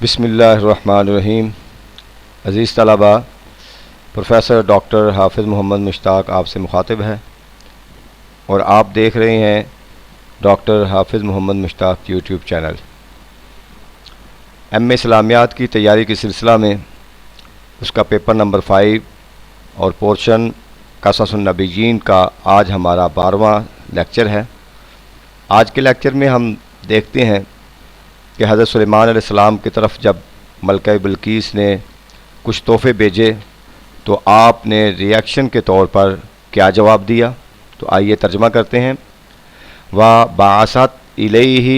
بسم اللہ الرحمن الرحیم۔ عزیز طلباء، پروفیسر ڈاکٹر حافظ محمد مشتاق آپ سے مخاطب ہے اور آپ دیکھ رہے ہیں ڈاکٹر حافظ محمد مشتاق یوٹیوب چینل۔ ایم اے اسلامیات کی تیاری کے سلسلہ میں اس کا پیپر نمبر 5 اور پورشن قصص النبیین کا آج ہمارا 12واں لیکچر ہے۔ آج کے لیکچر میں ہم دیکھتے ہیں کہ حضرت سلیمان علیہ السلام کی طرف جب ملکہ بلقیس نے کچھ تحفے بھیجے تو آپ نے ریئیکشن کے طور پر کیا جواب دیا۔ تو آئیے ترجمہ کرتے ہیں۔ وَبَعَثَتْ إِلَيْهِ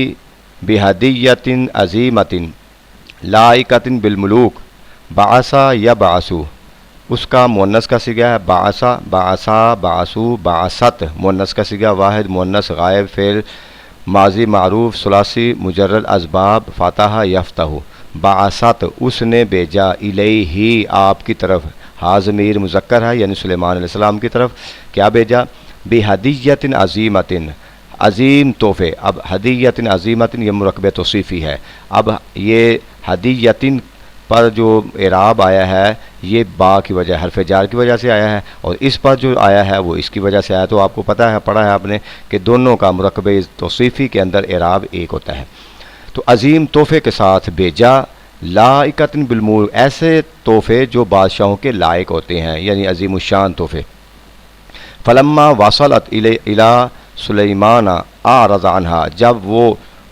بِهَدِيَّةٍ عَظِيمَةٍ لَائِقَةٍ بِالْمُلُوكِ بَعَثَ يَبْعَثُ، اس کا مؤنث کا صیغہ ہے بعث، بعثا، بعثو، بعثت، مؤنث کا صیغہ واحد، مؤنث غائب، فعل ماضی معروف ثلاثی مجرد اسباب فاتحہ یفتح، بعثت اس نے بھیجا، الیہ آپ کی طرف، ہا ضمیر مذکر ہے یعنی سلیمان علیہ السلام کی طرف کیا بھیجا، بہدیۃ عظیمۃ، عظیم تحفے۔ اب ہدیۃ عظیمۃ یہ مرکب توصیفی ہے۔ اب یہ ہدیۃ پر جو اعراب آیا ہے یہ با کی وجہ، حرف جار کی وجہ سے آیا ہے، اور اس پر جو آیا ہے وہ اس کی وجہ سے آیا۔ تو آپ کو پتہ ہے، پڑھا ہے آپ نے کہ دونوں کا مرکب توصیفی کے اندر اعراب ایک ہوتا ہے۔ تو عظیم تحفے کے ساتھ بھیجا، لائقۃ بالملوک، ایسے تحفے جو بادشاہوں کے لائق ہوتے ہیں یعنی عظیم الشان تحفے۔ فلما وصلت الی سلیمان اعرض عنہا، جب وہ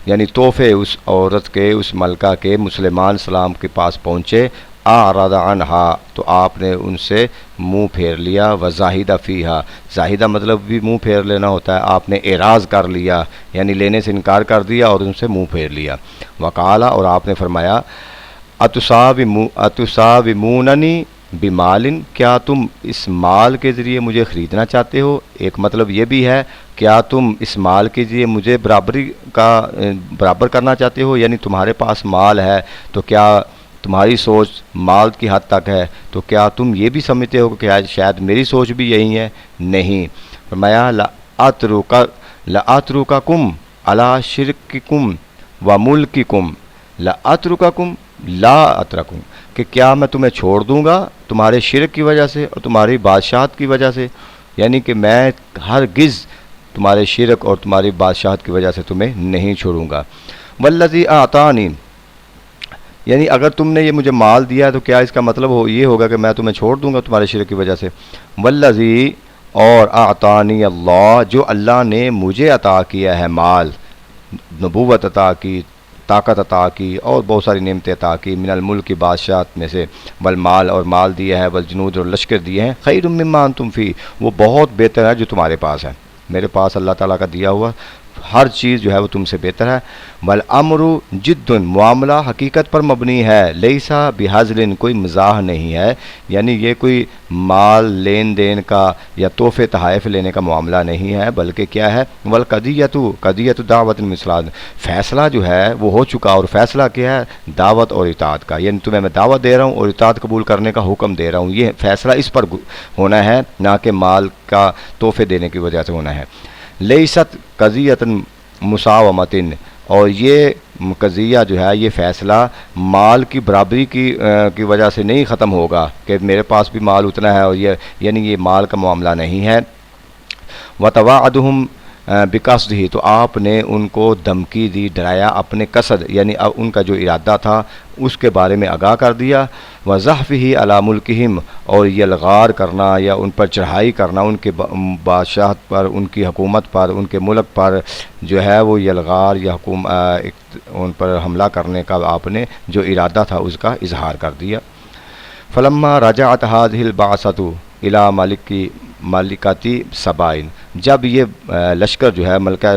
یعنی تحفے اس عورت کے، اس ملکہ کے سلیمان السلام کے پاس پہنچے، اعرض عنہا تو آپ نے ان سے منہ پھیر لیا، وزاہدہ فیہا، زاہدہ مطلب بھی منہ پھیر لینا ہوتا ہے، آپ نے اعراض کر لیا یعنی لینے سے انکار کر دیا اور ان سے منہ پھیر لیا۔ وقالا، اور آپ نے فرمایا، اتساوموننی بمال، کیا تم اس مال کے ذریعے مجھے خریدنا چاہتے ہو؟ ایک مطلب یہ بھی ہے، کیا تم اس مال کے ذریعے مجھے برابر کرنا چاہتے ہو، یعنی تمہارے پاس مال ہے تو کیا تمہاری سوچ مال کی حد تک ہے، تو کیا تم یہ بھی سمجھتے ہو کہ شاید میری سوچ بھی یہی ہے؟ نہیں۔ فرمایا لَأَتْرُكَكُمْ عَلَىٰ شِرْكِكُمْ وَمُلْكِكُمْ، لَأَتْرُكَكُمْ لا اترکم، کہ کیا میں تمہیں چھوڑ دوں گا تمہارے شرک کی وجہ سے اور تمہاری بادشاہت کی وجہ سے، یعنی کہ میں ہرگز تمہارے شرک اور تمہاری بادشاہت کی وجہ سے تمہیں نہیں چھوڑوں گا۔ والذی اعطانی، یعنی اگر تم نے یہ مجھے مال دیا ہے تو کیا اس کا مطلب یہ ہوگا کہ میں تمہیں چھوڑ دوں گا تمہارے شرک کی وجہ سے؟ والذی، اور اعطانی اللہ، جو اللہ نے مجھے عطا کیا ہے مال، نبوت عطا کی، طاقت عطا کی اور بہت ساری نعمتیں عطا کی، من الملک کی بادشاہت میں سے، والمال اور مال دیا ہے، والجنود اور لشکر دیے ہیں، خیر مما انتم فی، وہ بہت بہتر ہے جو تمہارے پاس ہے۔ میرے پاس اللہ تعالیٰ کا دیا ہوا ہر چیز جو ہے وہ تم سے بہتر ہے۔ والامر جد، معاملہ حقیقت پر مبنی ہے، لیسا بہزل، کوئی مزاح نہیں ہے، یعنی یہ کوئی مال لین دین کا یا تحفے تحائف لینے کا معاملہ نہیں ہے، بلکہ کیا ہے، والقضیۃ قضیۃ دعوت المثلات، فیصلہ جو ہے وہ ہو چکا، اور فیصلہ کیا ہے، دعوت اور اطاعت کا، یعنی تمہیں میں دعوت دے رہا ہوں اور اطاعت قبول کرنے کا حکم دے رہا ہوں، یہ فیصلہ اس پر ہونا ہے، نہ کہ مال کا تحفے دینے کی وجہ سے ہونا ہے۔ لیست قضیۃ مساومۃ، اور یہ قضیہ جو ہے، یہ فیصلہ مال کی برابری کی وجہ سے نہیں ختم ہوگا کہ میرے پاس بھی مال اتنا ہے اور یہ، یعنی یہ مال کا معاملہ نہیں ہے۔ وتواعدہم بقصدہ، تو آپ نے ان کو دھمکی دی، ڈرایا اپنے قصد یعنی ان کا جو ارادہ تھا اس کے بارے میں آگاہ کر دیا۔ وزحفہ علی ملکہم، اور یلغار کرنا یا ان پر چڑھائی کرنا، ان کے بادشاہت پر، ان کی حکومت پر، ان کے ملک پر جو ہے وہ یلغار یا ان پر حملہ کرنے کا آپ نے جو ارادہ تھا اس کا اظہار کر دیا۔ فلما رجعت هذه البعثة الى ملکاتی سبائن، جب یہ لشکر جو ہے ملکہ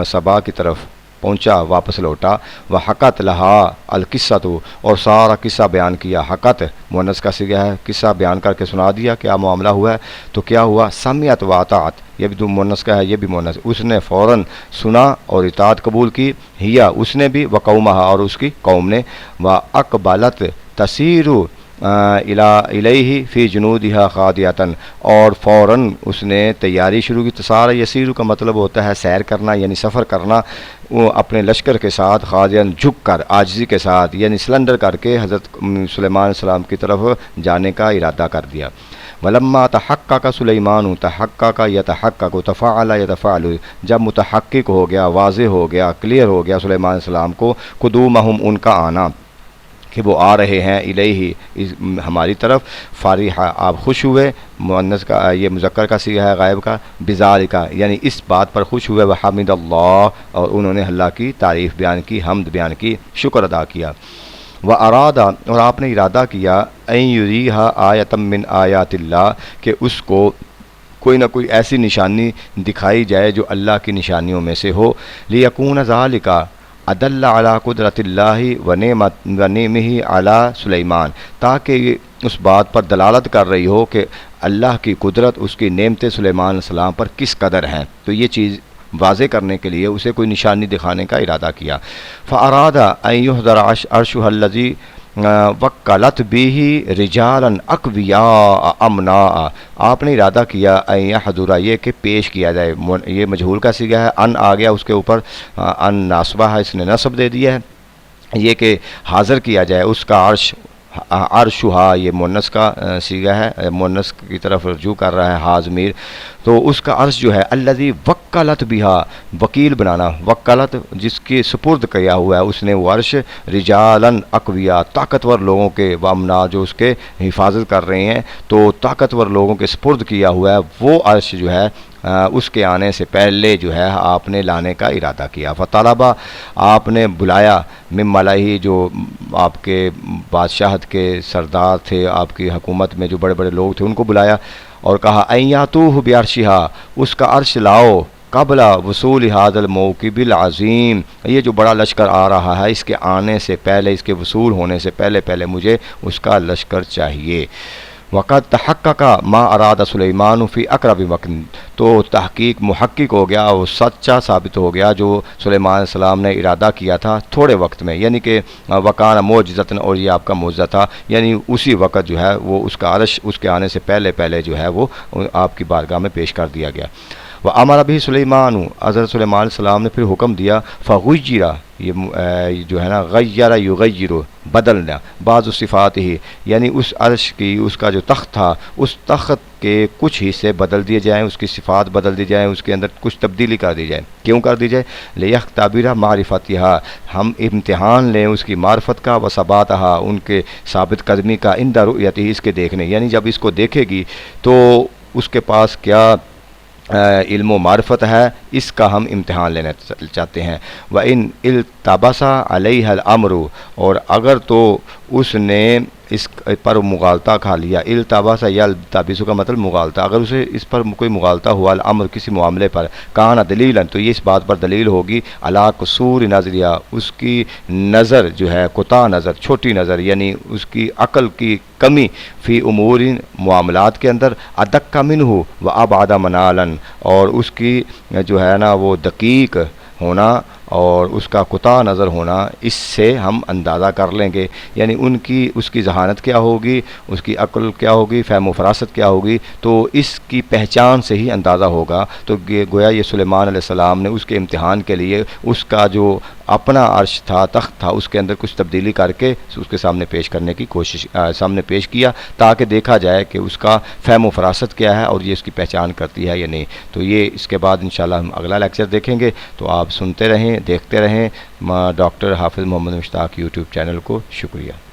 سبا کی طرف پہنچا، واپس لوٹا، وحکت لہا القصۃ، اور سارا قصہ بیان کیا، حکت مؤنث کا صیغہ ہے، قصہ بیان کر کے سنا دیا کیا معاملہ ہوا ہے، تو کیا ہوا، سمعت واطاعت، یہ بھی مؤنث کا ہے، یہ بھی مؤنث، اس نے فوراً سنا اور اطاعت قبول کی، ہیا اس نے بھی، وقومہا اور اس کی قوم نے، واقبلت تسیر الیہ فی جنودہا خاضعۃ، اور فوراً اس نے تیاری شروع کی۔ تسارع یسیر کا مطلب ہوتا ہے سیر کرنا، یعنی سفر کرنا، وہ اپنے لشکر کے ساتھ خاضعاً جھک کر، عاجزی کے ساتھ، یعنی سلنڈر کر کے حضرت سلیمان علیہ السلام کی طرف جانے کا ارادہ کر دیا۔ ولما تحقق سلیمان، تحقق یتحقق، تفاعل یتفاعل، جب متحقق ہو گیا، واضح ہو گیا، کلیئر ہو گیا سلیمان علیہ السلام کو قدومہم، ان کا آنا، کہ وہ آ رہے ہیں الیہ ہماری طرف، فارح آپ خوش ہوئے، مؤنث کا یہ مذکر کا صیغہ ہے غائب کا، بذالک یعنی اس بات پر خوش ہوئے، وحمد اللہ، اور انہوں نے اللہ کی تعریف بیان کی، حمد بیان کی، شکر ادا کیا۔ وارادہ، اور آپ نے ارادہ کیا، ان یریہا آیۃ من آیات اللہ، کہ اس کو کوئی نہ کوئی ایسی نشانی دکھائی جائے جو اللہ کی نشانیوں میں سے ہو، لیکون ذالک ادل علی قدرت اللہ ونعمہ علی سلیمان، تاکہ یہ اس بات پر دلالت کر رہی ہو کہ اللہ کی قدرت، اس کی نعمت سلیمان علیہ السلام پر کس قدر ہیں، تو یہ چیز واضح کرنے کے لیے اسے کوئی نشانی دکھانے کا ارادہ کیا۔ فاراد ان یحضر عرشہ الذی وکلت بہ رجالا اقویاء امناء، آپ نے ارادہ کیا ان یحضر، یہ کہ پیش کیا جائے، یہ مجہول کا صیغہ ہے، ان آ گیا اس کے اوپر، ان ناصبہ ہے، اس نے نصب دے دیا ہے، یہ کہ حاضر کیا جائے اس کا عرش، عرشہا یہ مؤنث کا صیغہ ہے، مؤنث کی طرف رجوع کر رہا ہے ہا ضمیر، تو اس کا عرش جو ہے الذی وکلت بہا، وکیل بنانا، وکلت جس کی سپرد کیا ہوا ہے اس نے وہ عرش، رجالاً اقویاء طاقتور لوگوں کے، وامنا جو اس کے حفاظت کر رہے ہیں، تو طاقتور لوگوں کے سپرد کیا ہوا ہے وہ عرش جو ہے اس کے آنے سے پہلے جو ہے آپ نے لانے کا ارادہ کیا۔ فطلبہ، آپ نے بلایا، من ملائہ جو آپ کے بادشاہت کے سردار تھے، آپ کی حکومت میں جو بڑے بڑے لوگ تھے ان کو بلایا اور کہا ان یاتوہ بعرشہا، اس کا عرش لاؤ، قبل وصول ھذا الموکب العظیم، یہ جو بڑا لشکر آ رہا ہے اس کے آنے سے پہلے، اس کے وصول ہونے سے پہلے مجھے اس کا لشکر چاہیے۔ وقد تحقق ما اراد سلیمان فی اقرب وقت، تو تحقیق محقق ہو گیا، وہ سچا ثابت ہو گیا جو سلیمان علیہ السلام نے ارادہ کیا تھا تھوڑے وقت میں، یعنی کہ وکان معجزۃ، اور یہ آپ کا معجزہ تھا، یعنی اسی وقت جو ہے وہ اس کا عرش اس کے آنے سے پہلے جو ہے وہ آپ کی بارگاہ میں پیش کر دیا گیا۔ وامر بھی سلیمان، حضرت سلیمان علیہ السلام نے پھر حکم دیا، فغیرہ، یہ جو ہے نا غیر یغیر، بدلنا، بعض صفات ہی، یعنی اس عرش کی، اس کا جو تخت تھا اس تخت کے کچھ حصے بدل دیے جائیں، اس کی صفات بدل دی جائیں، اس کے اندر کچھ تبدیلی کر دی جائے۔ کیوں کر دی جائے؟ لیختبر معرفتھا، ہم امتحان لیں اس کی معرفت کا، و ثباتھا، ان کے ثابت قدمی کا، عند رؤیتہ، اس کے دیکھنے، یعنی جب اس کو دیکھے گی تو اس کے پاس کیا علم و معرفت ہے، اس کا ہم امتحان لینا چاہتے ہیں۔ وَإِنْ الْتَبَسَ عَلَيْهَا الْأَمْرُ، اور اگر تو اس نے اس پر مغالطہ کھا لیا، التباس یا التبیس کا مطلب مغالطہ، اگر اسے اس پر کوئی مغالطہ ہوا الامر کسی معاملے پر، کان دلیلا، تو یہ اس بات پر دلیل ہوگی، علی قصور نظریہ، اس کی نظر جو ہے کوتاہ نظر، چھوٹی نظر، یعنی اس کی عقل کی کمی، فی امور معاملات کے اندر، ادق منہ و ابعد منالا، اور اس کی جو ہے نا وہ دقیق ہونا اور اس کا کوتاہ نظر ہونا، اس سے ہم اندازہ کر لیں گے، یعنی اس کی ذہانت کیا ہوگی، اس کی عقل کیا ہوگی، فہم و فراست کیا ہوگی، تو اس کی پہچان سے ہی اندازہ ہوگا۔ تو گویا یہ سلیمان علیہ السلام نے اس کے امتحان کے لیے اس کا جو اپنا عرش تھا، تخت تھا، اس کے اندر کچھ تبدیلی کر کے اس کے سامنے پیش کرنے کی کوشش، سامنے پیش کیا، تاکہ دیکھا جائے کہ اس کا فہم و فراست کیا ہے اور یہ اس کی پہچان کرتی ہے یا نہیں۔ تو یہ اس کے بعد انشاءاللہ ہم اگلا لیکچر دیکھیں گے، تو آپ سنتے رہیں، دیکھتے رہیں ڈاکٹر حافظ محمد مشتاق یوٹیوب چینل کو۔ شکریہ۔